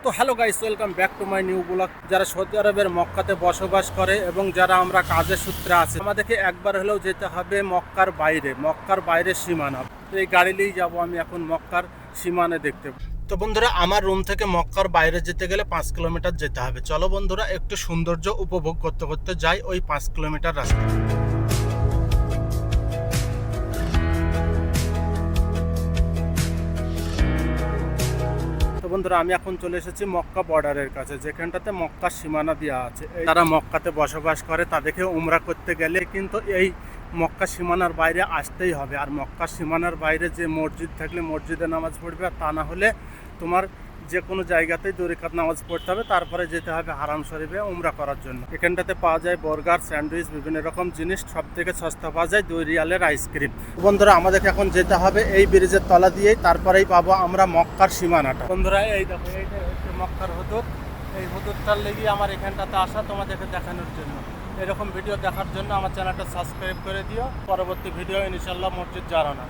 তো hello guys, welcome back to my new blog. যারা Saudi আরবের মক্কাতে বসবাস করে এবং যারা আমরা কাজের সূত্রে আছি, আমাদেরকে একবার হলেও যেতে হবে মক্কার বাইরে সীমানা। তো এই গাড়ি নিয়েই যাবো আমি এখন মক্কার সীমানা দেখতে। তো বন্ধুরা, আমার রুম থেকে মক্কার বাইরে যেতে গেলে 5 কিলোমিটার যেতে হবে। চলো বন্ধুরা, একটু সৌন্দর্য উপভোগ করতে করতে যাই ওই 5 কিলোমিটার রাস্তা। বন্ধুরা, আমি এখন চলে এসেছি মক্কা বর্ডারের কাছে, যেখানটাতে মক্কার সীমানা দেওয়া আছে। যারা মক্কাতে বসবাস করে তাদেরকে উমরা করতে গেলে কিন্তু এই মক্কা সীমানার বাইরে আসতেই হবে। আর মক্কা সীমানার বাইরে যে মসজিদ থাকলে মসজিদে নামাজ পড়বে, আর তা না হলে তোমার যে কোনো জায়গাতেই 2 রাকাত নামাজ পড়তে হবে। তারপরে যেতে হবে হারাম শরীফে উমরা করার জন্য। এখানটাতে পাওয়া যায় বার্গার, স্যান্ডউইচ, বিভিন্ন রকম জিনিস। সব থেকে সস্তা পাওয়া যায় 2 রিয়ালের আইসক্রিম। বন্ধুরা, আমাদেরকে এখন যেতে হবে এই ব্রিজের তলা দিয়েই, তারপরেই পাবো আমরা মক্কার সীমানাটা। বন্ধুরা, এই দেখো, এইটা হচ্ছে মক্কার হুদুদ। এই হুদুদটার লেগে আমার এখানটাতে আসা তোমাদেরকে দেখানোর জন্য। এরকম ভিডিও দেখার জন্য আমার চ্যানেলটা সাবস্ক্রাইব করে দিও। পরবর্তী ভিডিও ইনশাল্লাহ মসজিদ জানানো।